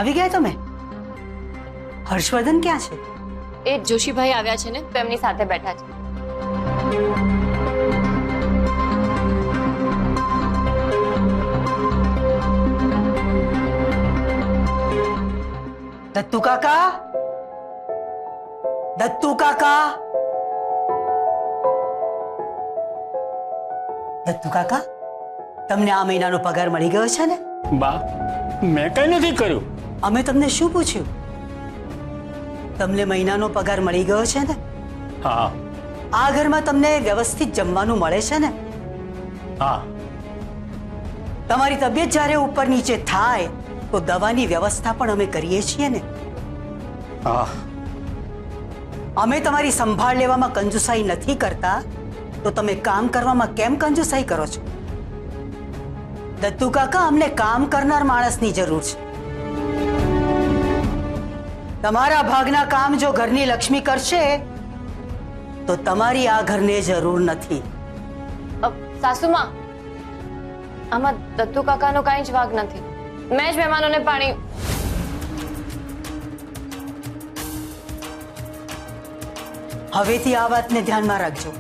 આવી ગયા તમે? હર્ષવર્ધન ક્યાં છે? એ જોશીભાઈ આવ્યા છે ને, તો એમની સાથે બેઠા છે. દત્તુ કાકા, દત્તુ કાકા, દત્તુ કાકા, તમને આ મહિનાનો પગાર મળી ગયો છે ને? બા, મેં કઈ નથી કર્યું. અમે તમને શું પૂછ્યું? તમને મહિનાનો પગાર મળી ગયો છે ને? હા આ ઘરમાં તમને વ્યવસ્થિત જમવાનું મળે છે ને? હા. તમારી તબિયત જ્યારે ઉપર નીચે થાય તો દવાની વ્યવસ્થા પણ અમે કરીએ છીએ ને? હા. અમે તમારી સંભાળ લેવામાં કંજુસાઈ નથી કરતા તો તમે કામ કરવામાં કેમ કંજુસાઈ કરો છો? દત્તુ કાકા, અમને કામ કરનાર માણસની જરૂર છે. તમારા ભાગના કામ જો ઘરની લક્ષ્મી કરશે તો તમારી આ ઘરને જરૂર નથી. સાસુમાં, આમાં દત્તુ કાકાનો કાંઈ જ વાગ નથી. મેં જ મહેમાનોને પાણી... હવેથી આ વાતને ધ્યાનમાં રાખજો.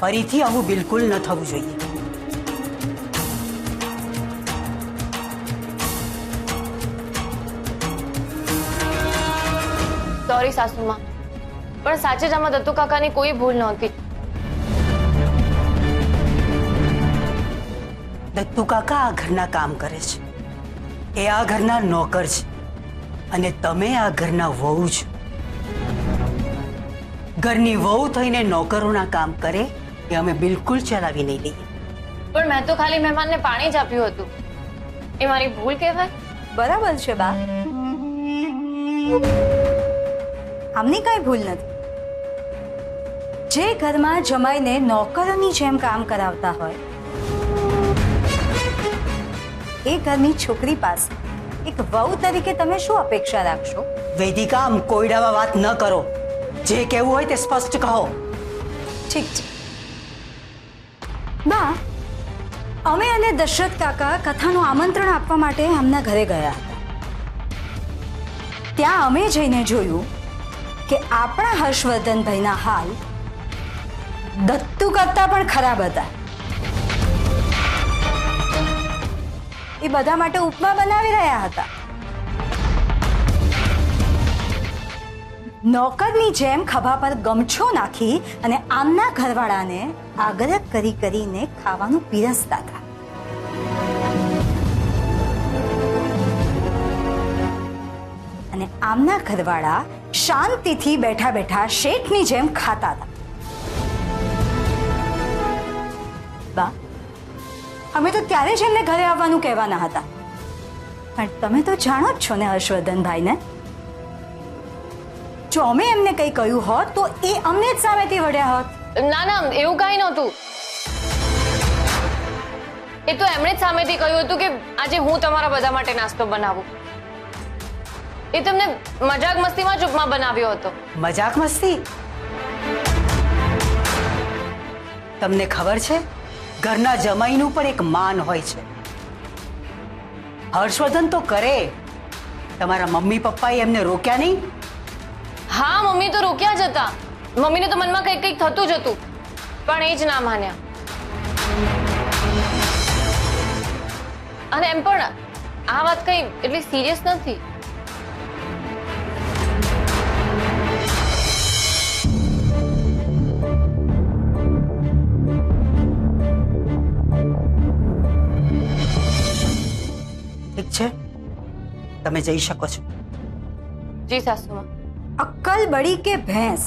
ફરીથી આવું બિલકુલ ન થવું જોઈએ. સોરી સાસુમાં, પણ સાચે જ આમાં દત્તુ કાકાની કોઈ ભૂલ નહોતી. દત્તુ કાકા આ ઘરના કામ કરે છે. એ આ ઘરના નોકર છે અને તમે આ ઘરના વહુ છો. ઘરની વહુ થઈને નોકરોના કામ કરે એ અમે બિલકુલ ચલાવી નહીં લઈએ. પણ મેં તો ખાલી મહેમાનને પાણી જ આપ્યું હતું. એ મારી ભૂલ કહેવાય? બરાબર છે બા, આમની કઈ ભૂલ નથી. જે ઘરમાં જમાઈને નોકરોની જેમ કામ કરાવતા હોય એ ઘરની છોકરી પાસે એક વહુ તરીકે તમે શું અપેક્ષા રાખશો? વેદિકા, આમ કોયડામાં વાત ન કરો. જે કહેવું હોય તે સ્પષ્ટ કહો. ઠીક છે બા, અમે અને દશરથ કાકા કથાનું આમંત્રણ આપવા માટે એમના ઘરે ગયા હતા. ત્યાં અમે જઈને જોયું કે આપણા હર્ષવર્ધનભાઈના હાલ દત્તુ કરતા પણ ખરાબ હતા. એ બધા માટે ઉપમા બનાવી રહ્યા હતા. નોકરની જેમ ખભા પર ગમછો નાખી અને આમના ઘરવાળાને આગ્રહ કરીને ખાવાનું પીરસતા હતા. અને આમના ઘરવાળા શાંતિથી બેઠા બેઠા શેઠની જેમ ખાતા હતા. બા, અમે તો ત્યારે જ એમને ઘરે આવવાનું કહેવાના હતા, પણ તમે તો જાણો જ છો ને હર્ષવર્ધનભાઈને. જો અમે એમને કંઈ કહ્યું હોત તો એ અમને જ સામેથી વળ્યા હોત. ના ના, એવું કાંઈ નહોતું. એ તો એમણે જ સામેથી કહ્યું હતું કે આજે હું તમારા બધા માટે નાસ્તો બનાવું. એ તમને મજાક મસ્તીમાં જ ઉપમા બનાવ્યો હતો. મજાક મસ્તી? તમને ખબર છે, ઘરના જમાઈનું પણ એક માન હોય છે. હર્ષવર્ધન તો કરે. તમારા મમ્મી પપ્પાએ એમને રોક્યા નહીં? હા, મમ્મી તો રોક્યા જ હતા. મમ્મીને તો મનમાં કંઈક કંઈક થતું જ હતું, પણ એ જ ના માન્યા. અને એમ પણ આ વાત કંઈ એટલી સિરિયસ નથી. ઠીક છે, તમે જઈ શકો છો. જી સાસુમાં. અક્કલ બળી કે ભેંસ?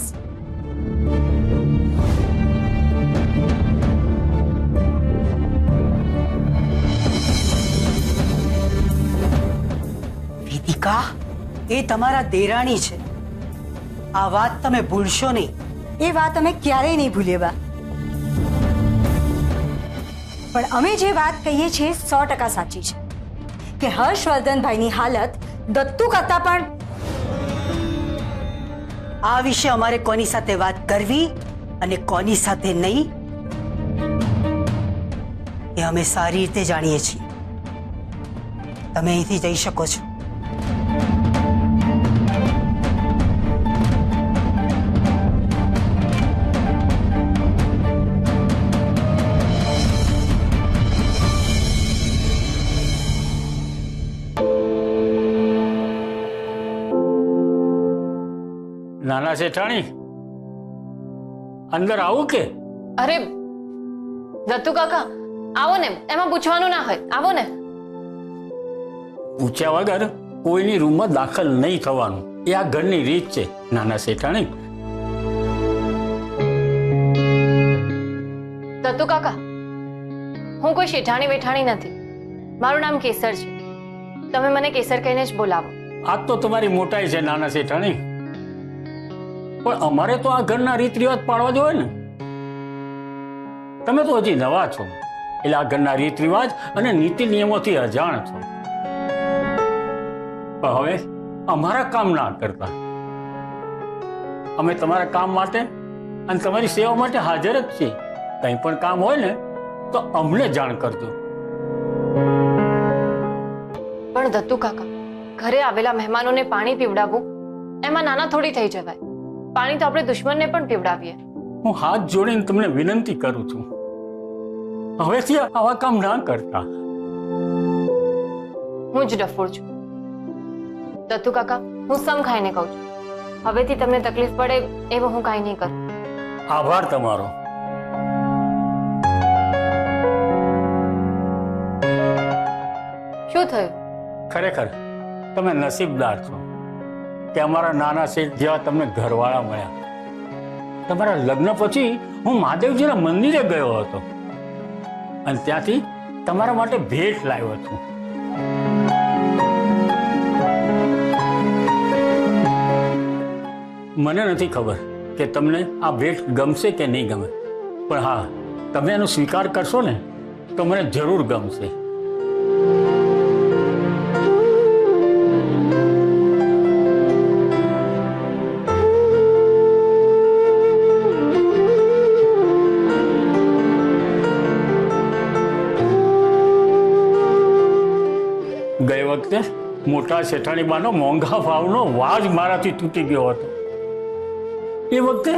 વેદિકા, એ તમારા દેરાણી છે. આ વાત તમે ભૂલશો નહીં. એ વાત અમે ક્યારેય નહીં ભૂલીએ બા. પણ અમે જે વાત કહીએ છીએ 100% સાચી છે કે હર્ષવર્ધનભાઈની હાલત દત્તુ કરતા પણ... આ વિશે અમારે કોની સાથે વાત કરવી અને કોની સાથે નહીં એ અમે સારી રીતે જાણીએ છીએ. તમે અહીંથી જઈ શકો છો. નાના શેઠાણી, અંદર આવું કે? અરે દત્તુ કાકા, આવો ને, એમાં પૂછવાનું ના હોય, આવો ને. પૂછ્યા વગર કોઈની રૂમમાં દાખલ નહીં થવાનું, એ આ ઘરની રીત છે નાના શેઠાણી. દત્તુ કાકા, હું કોઈ શેઠાણી વેઠાણી નથી. મારું નામ કેસર છે. તમે મને કેસર કહીને જ બોલાવો. આ તો તમારી મોટાઈ છે નાના શેઠાણી, પણ અમારે તો આ ઘરના રીત રિવાજ પાડવા જોઈએ ને. તમે તો હજી નવા છો, એટલે આ ઘરના રીત રિવાજ અને નીતિ નિયમોથી અજાણ છો. પણ હવે અમારા કામ ના કરતા. અમે તમારા કામ માટે અને તમારી સેવા માટે હાજર જ છીએ. કંઈ પણ કામ હોય ને તો અમને જાણ કરજો. પણ દત્તુ કાકા, ઘરે આવેલા મહેમાનોને પાણી પીવડાવવું એમાં નાના થોડી થઈ જવાય. પાણી તો આપણે દુશ્મનને પણ પીવડાવીએ. હું હાથ જોડીને તમને વિનંતી કરું છું, હવેથી આવા કામ ના કરતા. હું જ ડફોડ છું. દત્તુ કાકા, હું સમ ખાઈને કહું છું, હવેથી તમને તકલીફ પડે એવું હું કાંઈ નહીં કરું. આભાર તમારો. શું થયું? ખરેખર તમે નસીબદાર છો કે અમારા નાના શેઠ જેવા તમને ઘરવાળા મળ્યા. તમારા લગ્ન પછી હું મહાદેવજીના મંદિરે ગયો હતો અને ત્યાંથી તમારા માટે ભેટ લાવ્યો છું. મને નથી ખબર કે તમને આ ભેટ ગમશે કે નહીં ગમે, પણ હા, તમે એનો સ્વીકાર કરશો ને તો મને જરૂર ગમશે. ગઈ વખતે મોટા શેઠાણીબાનો મોંઘા ભાવનો વાજ મારાથી તૂટી ગયો હતો. એ વખતે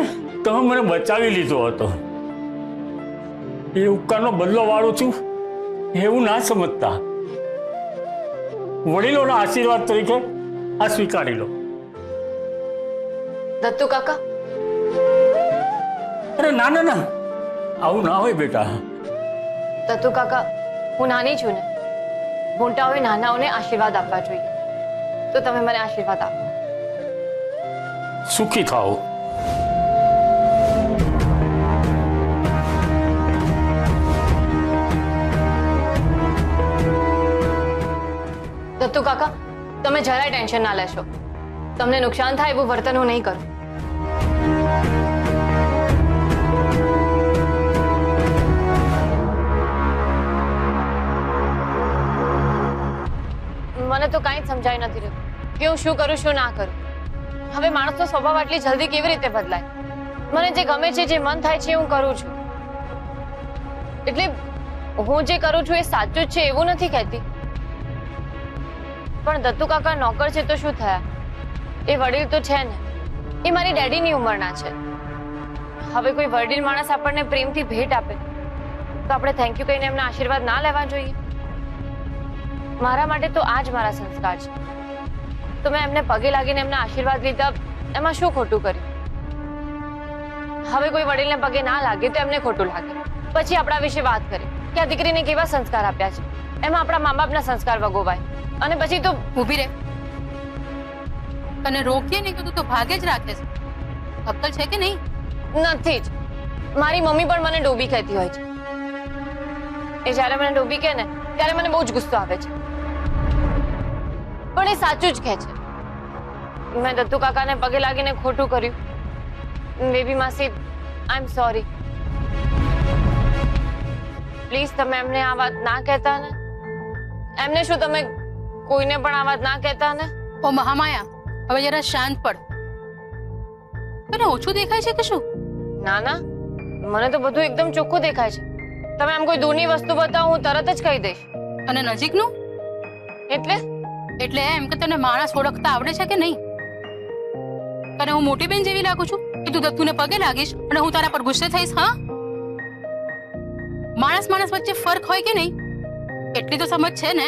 તમે મને બચાવી લીધો હતો. એ ઉપકારનો બદલો વાળું છું એવું ના સમજતા. વડીલોના આશીર્વાદ તરીકે આ સ્વીકારી લો. દત્તુ કાકા, અરે ના ના ના, આવું ના હોય બેટા. દત્તુ કાકા, હું નાની છું ને, મોટાઓએ નાનાઓને આશીર્વાદ આપવા જોઈએ. તો તમે મને આશીર્વાદ આપો. સુખી થાઓ. દત્તુ કાકા, તમે જરાય ટેન્શન ના લેશો. તમને નુકસાન થાય એવું વર્તન હું નહીં કરું. મને તો કાંઈ જ સમજાઈ નથી રહ્યું કે હું શું કરું શું ના કરું. હવે માણસનો સ્વભાવ આટલી જલ્દી કેવી રીતે બદલાય? મને જે ગમે છે, જે મન થાય છે હું કરું છું. એટલે હું જે કરું છું એ સાચું જ છે એવું નથી કહેતી. પણ દત્તુ કાકા નોકર છે તો શું થયા? એ વડીલ તો છે ને, એ મારી ડેડીની ઉંમરના છે. હવે કોઈ વડીલ માણસ આપણને પ્રેમથી ભેટ આપે તો આપણે થેન્ક યુ કહીને એમના આશીર્વાદ ના લેવા જોઈએ? મારા માટે તો આ જ મારા સંસ્કાર છે. તો મેં એમને પગે લાગીને એમના આશીર્વાદ લીધા, એમાં શું ખોટું કર્યું? હવે કોઈ વડીલને પગે ના લાગે તો એમને ખોટું લાગે, પછી આપણા વિશે વાત કરે કે આ દીકરીને કેવા સંસ્કાર આપ્યા છે. એમાં આપણા મા બાપના સંસ્કાર વગોવાય અને પછી તો ઊભી રહે. અને રોકીએ ને કીધું તો ભાગે જ રાખે છે. અક્કલ છે કે નહીં? નથી જ. મારી મમ્મી પણ મને ડોબી કહેતી હોય છે. એ જ્યારે મને ડોબી કહે ને ત્યારે મને બહુ જ ગુસ્સો આવે છે. પણ એ સાચું જ કહે છે. મેં દત્તુ કાકાને પગે લાગીને ખોટું કર્યું. બેબી માસી, આઈ એમ સોરી. પ્લીઝ તમે એમને આ વાત ના કહેતા ને. એમને શું, તમે કોઈને પણ આ વાત ના કહેતા ને. ઓ મહામાયા, હવે જરા શાંત પડ. તને ઓછું દેખાય છે કે શું? ના ના, મને તો બધું એકદમ ચોખ્ખું દેખાય છે. તમે આમ કોઈ દૂરની વસ્તુ બતાવો, હું તરત જ કહી દઈશ. અને નજીકનું? એટલે એમ કે તને માણસ ઓળખતા આવડે છે કે નહીં? તને હું મોટી બેન જેવી લાગુ છું કે તું દત્તુને પગે લાગીશ અને હું તારા પર ગુસ્સે થઈશ? હા, માણસ વચ્ચે ફરક હોય કે નહીં એટલી તો સમજ છે ને?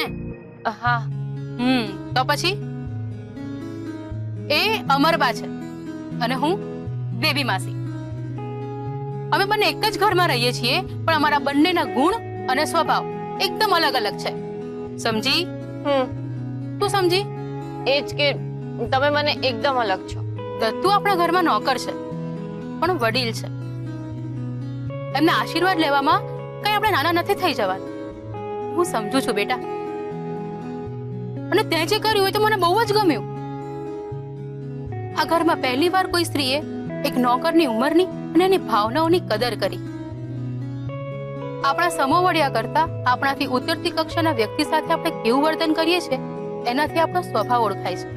હા. તો પછી એ અમરબા છે અને હું બેબી માસી. અમે બંને એક જ ઘરમાં રહીએ છીએ, પણ અમારા બંનેના ગુણ અને સ્વભાવ એકદમ અલગ અલગ છે. સમજી? તું સમજી? એ જ કે તમે મને એકદમ અલગ છો. દત્તુ આપણા ઘરમાં નોકર છે, પણ વડીલ છે. એમના આશીર્વાદ લેવામાં કઈ આપણે નાના નથી થઈ જવાનું. હું સમજુ છું બેટા, અને તે જે કર્યું એ તો મને બહુ જ ગમ્યું. આ ઘરમાં પહેલી વાર કોઈ સ્ત્રીએ એક નોકરની ઉંમરની અને એની ભાવનાઓની કદર કરી. આપણા સમોવડિયા કરતા આપણાથી ઉતરતી કક્ષાના વ્યક્તિ સાથે આપણે કેવું વર્તન કરીએ છીએ એનાથી આપણો સ્વભાવ ઓળખાય છે.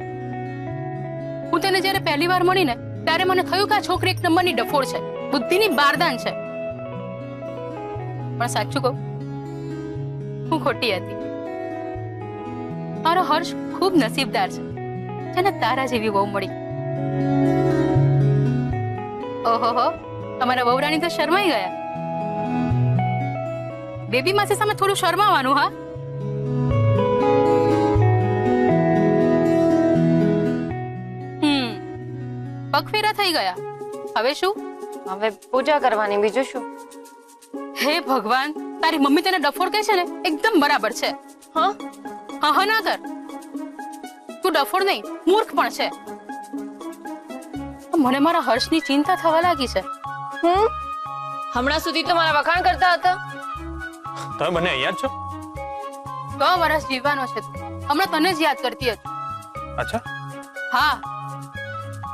હું તને જ્યારે પહેલી વાર મળી ને ત્યારે મને થયું કે આ છોકરી એક નંબરની ડફોડ છે, બુદ્ધિની બારદાન છે. પણ સાચું કહું, હું ખોટી હતી. મારો હર્ષ ખૂબ નસીબદાર છે જેને તારા જેવી વહુ મળી. ઓહોહો, અમારા વહુરાણી તો શરમાઈ ગયા. બેબી માસી સામે થોડું શરમાવાનું. હા, પગફેરા થઈ ગયા. હવે શું? હવે પૂજા કરવાની, બીજું શું? હે ભગવાન, તારી મમ્મી તને ડફોડ કહે છે ને એકદમ બરાબર છે. હા હા ના કર, તું ડફોડ નહીં મૂર્ખ પણ છે. મને મારા હર્ષની ચિંતા થવા લાગી છે. હમણાં સુધી તો મારા વખાણ કરતા હતા. તમે બંને અહીંયા જ છો? 100 વર્ષ જીવવાનો છે તું. હમણાં તને જ યાદ કરતી હતી. અચ્છા, હા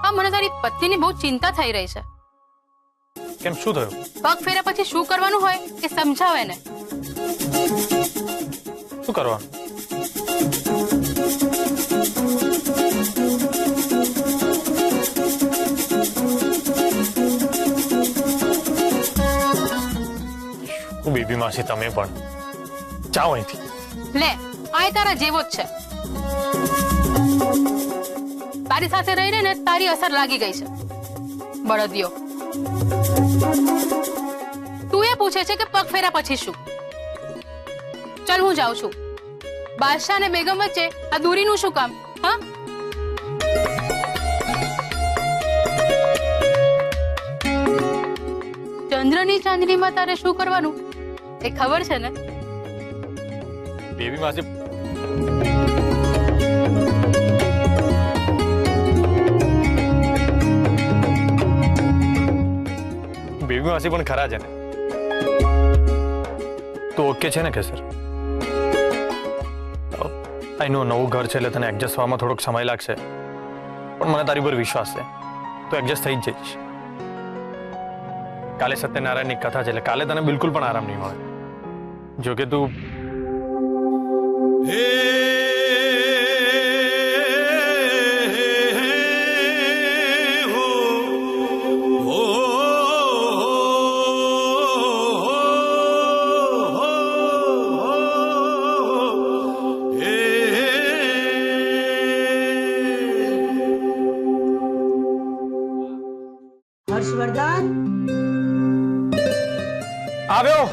હા, મને તારી પત્નીની બહુ ચિંતા થઈ રહી છે. કેમ, શું થયું? પગ ફેરા પછી શું કરવાનું હોય એ સમજાવ એને. શું કરવાનું? બેબી માસી, તમે પણ જાઓ અહીંથી. લે, આ તારા જેવો જ છે. તારી સાથે રહીને ને તારી અસર લાગી ગઈ છે. બળદિયો, તું એ પૂછે છે કે પગ ફેરા પછી શું? ચલ, હું જાઉં છું. બાદશાહ અને બેગમ વચ્ચે આ દૂરીનું શું કામ? હા, ચંદ્રની ચાંદનીમાં તારે શું કરવાનું એ ખબર છે ને? બેબી માસી, બેબી માસી પણ ખરા છે ને? તો ઓકે છે ને કેસર? આઈનું નવું ઘર છે એટલે તને એડજસ્ટ થવામાં થોડોક સમય લાગશે, પણ મને તારી પર વિશ્વાસ છે, તો એડજસ્ટ થઈ જ જઈશ. કાલે સત્યનારાયણની કથા છે એટલે કાલે તને બિલકુલ પણ આરામ નહીં મળે. જો કે તું હર્ષવર્ધન, આવ્યો.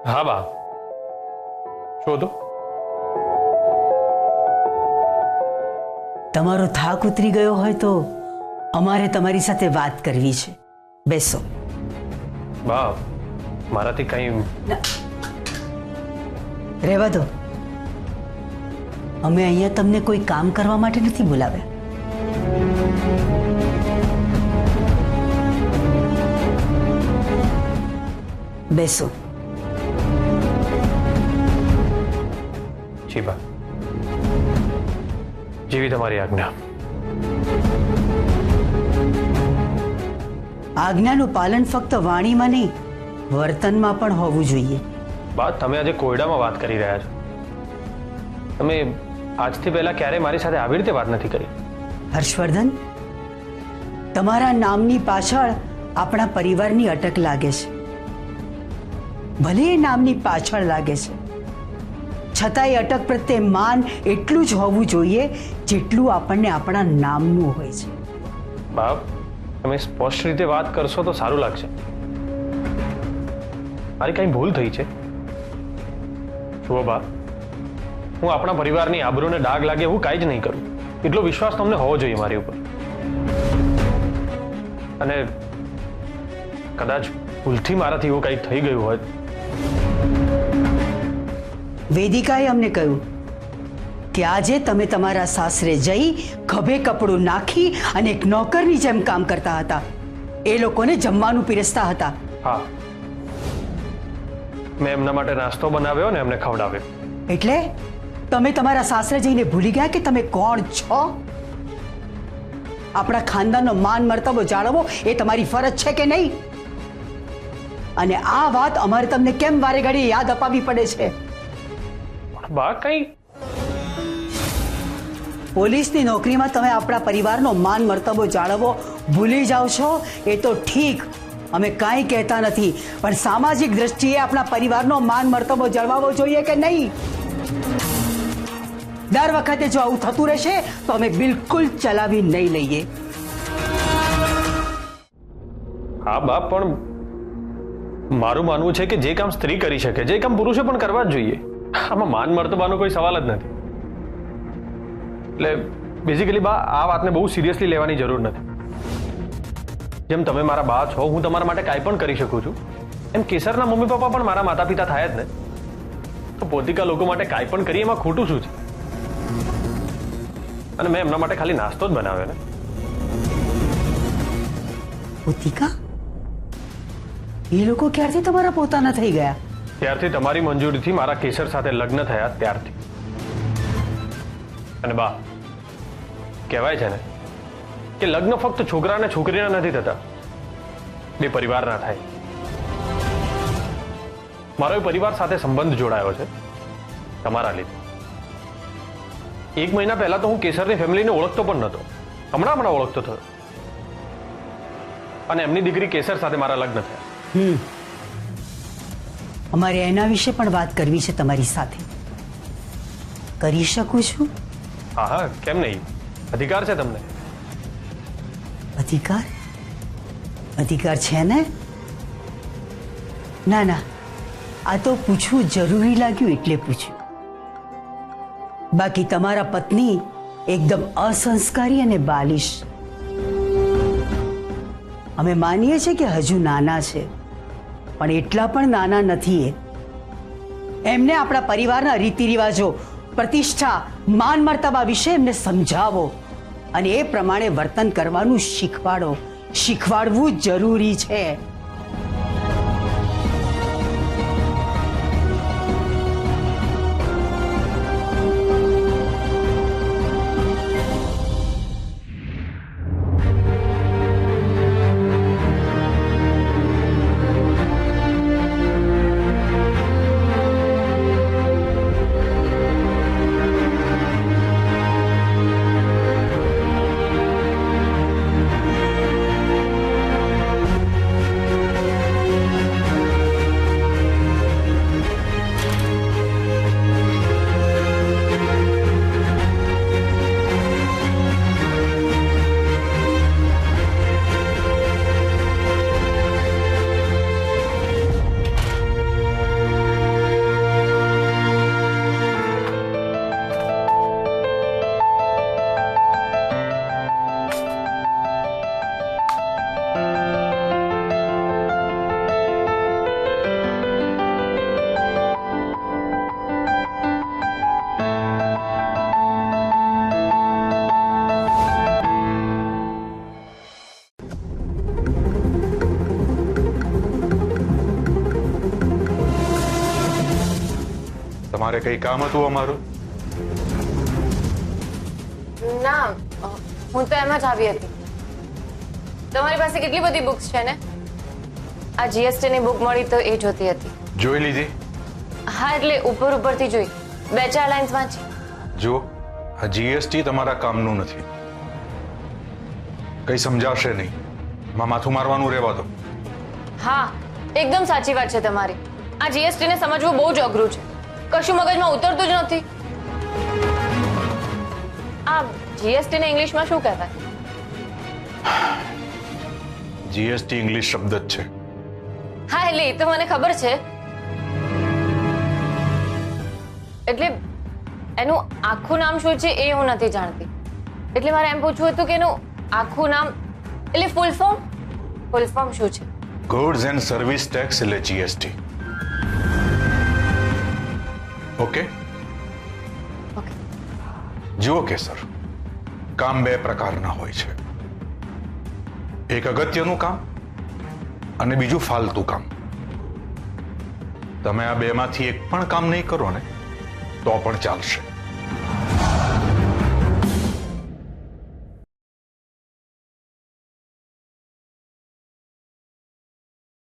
હા બા, શું હતું? તમારો થાક ઉતરી ગયો હોય તો અમારે તમારી સાથે વાત કરવી છે. બેસો. બા, મારાથી કઈ રહેવા દો. અમે અહીંયા તમને કોઈ કામ કરવા માટે નથી બોલાવ્યા. બેસો. જી બા, જેવી તમારી આજ્ઞા. આજ્ઞાનું પાલન ફક્ત વાણીમાં નહીં, વર્તનમાં પણ હોવું જોઈએ. બા, તમે આજે કોયડામાં વાત કરી રહ્યા છો. તમે આજથી પહેલા ક્યારે મારી સાથે આવી રીતે વાત નથી કરી. હર્ષવર્ધન, તમારા નામની પાછળ આપણા પરિવારની અટક લાગે છે. ભલે એ નામની પાછળ લાગે છે, છતાંય અટક પ્રત્યે માન એટલું જ હોવું જોઈએ જેટલું આપણને આપણા નામનું હોય છે. બાપ, તમે સ્પષ્ટ રીતે વાત કરશો તો સારું લાગશે. મારી કઈ ભૂલ થઈ છે? જુઓ બા, હું આપણા પરિવારની આબરૂને ડાઘ લાગે એવું કાંઈ જ નહીં કરું. એટલો વિશ્વાસ તમને હોવો જોઈએ મારી ઉપર. અને કદાચ ભૂલથી મારાથી એવું કંઈક થઈ ગયું હોય. વેદિકાએ અમને કહ્યું કે આજે તમે તમારા સાસરે જઈ ખભે કપડું નાખી અને એક નોકરની જેમ કામ કરતા હતા. એ લોકોને જમવાનું પીરસતા હતા. હા, મેં એમના માટે નાસ્તો બનાવ્યો ને એમને ખવડાવ્યો. એટલે તમે તમારા સાસરે જઈને ભૂલી ગયા કે તમે કોણ છો? આપણા ખાનદાનનો માન મર્તબો જાળવવો એ તમારી ફરજ છે કે નહીં? અને આ વાત અમારે તમને કેમ વારે ઘડીએ યાદ અપાવવી પડે છે? બા, કઈ પોલીસની નોકરીમાં તમે આપણા પરિવારનો માન મર્તબો જાળવવો ભૂલી જાઓ છો એ તો ઠીક, અમે કાંઈ કહેતા નથી, પણ સામાજિક દ્રષ્ટિએ આપણા પરિવારનો માન મર્તબો જળવાવો જોઈએ કે નહીં? દર વખતે જો આવું થતું રહેશે તો અમે બિલકુલ ચલાવી નહીં લઈએ. હા બા, પણ મારું માનવું છે કે જે કામ સ્ત્રી કરી શકે, જે કામ પુરુષે પણ કરવા જ જોઈએ. આમાં માન મર્તબાનો કોઈ સવાલ જ નથી. એટલે બેઝિકલી બા, આ વાતને બહુ સિરિયસલી લેવાની જરૂર નથી. જેમ તમે મારા બા છો, હું તમારા માટે કાંઈ પણ કરી શકું છું, એમ કેસરના મમ્મી પપ્પા પણ મારા માતા પિતા થાય જ ને. તો પોતિકા લોકો માટે કાંઈ પણ કરીએ એમાં ખોટું શું છે? અને મેં એમના માટે ખાલી નાસ્તો જ બનાવ્યો ને. પોતિકા? એ લોકો ક્યારથી તમારા પોતાના થઈ ગયા? ત્યારથી તમારી મંજૂરીથી મારા કેસર સાથે લગ્ન થયા ત્યારથી. અને બા, કહેવાય છે ને કે લગ્ન ફક્ત છોકરા અને છોકરીના નથી થતા, બે પરિવારના થાય. મારો એ પરિવાર સાથે સંબંધ જોડાયો છે તમારા લીધે. 1 મહિના પહેલા તો હું કેસરની ફેમિલીને ઓળખતો પણ નહોતો, હમણાં ઓળખતો થયો. અને એમની દીકરી કેસર સાથે મારા લગ્ન થયા. અમારે એના વિશે પણ વાત કરવી છે તમારી સાથે. કરી શકું છું? હા હા, કેમ નહીં, અધિકાર છે તમને. અધિકાર? અધિકાર છે ને? ના ના, આ તો પૂછવું જરૂરી લાગ્યું એટલે પૂછ્યું. બાકી તમારા પત્ની એકદમ અસંસ્કારી અને બાલિશ. અમે માનીએ છીએ કે હજુ નાના છે, પણ એટલા પણ નાના નથી. એમને આપણા પરિવારના રીતિ રિવાજો, પ્રતિષ્ઠા, માન મર્તબા વિશે એમને સમજાવો અને એ પ્રમાણે વર્તન કરવાનું શીખવાડો. શીખવાડવું જરૂરી છે. તમારે કઈ કામ હતું અમારું? ના, હું તો એમ જ આવી હતી. તમારી પાસે કેટલી બધી બુક્સ છે ને? આ જીએસટી ની બુક મળી તો એ જોતી હતી. જોઈ લીધી? હા, એટલે ઉપરથી જોઈ, 2-4 લાઇન્સ વાંચી. જો આ જીએસટી તમારા કામનું નથી. કઈ સમજાશે નહીં. માથું મારવાનું રહેવા દો. હા એકદમ સાચી વાત છે તમારી. આ જીએસટી ને સમજવું બહુ જ અઘરું છે. કશું મગજમાં ઉતરતું જ નથી. આ જીએસટી ને ઇંગ્લિશમાં શું કહેવાય? જીએસટી ઇંગ્લિશ શબ્દ જ છે. હા એટલે એ તો મને ખબર છે. એટલે એનું આખું નામ શું છે એ હું નથી જાણતી. એટલે મારે એમ પૂછવું હતું કે એનું આખું નામ એટલે ફૂલ ફોર્મ શું છે? ગુડ્સ એન્ડ સર્વિસ ટેક્સ એટલે જીએસટી. Okay okay. જુઓ કે સર, કામ બે પ્રકારના હોય છે. એક અગત્યનું કામ અને બીજું ફાલતુ કામ. તમે આ બેમાંથી એક પણ કામ નહીં કરો ને તો પણ ચાલશે.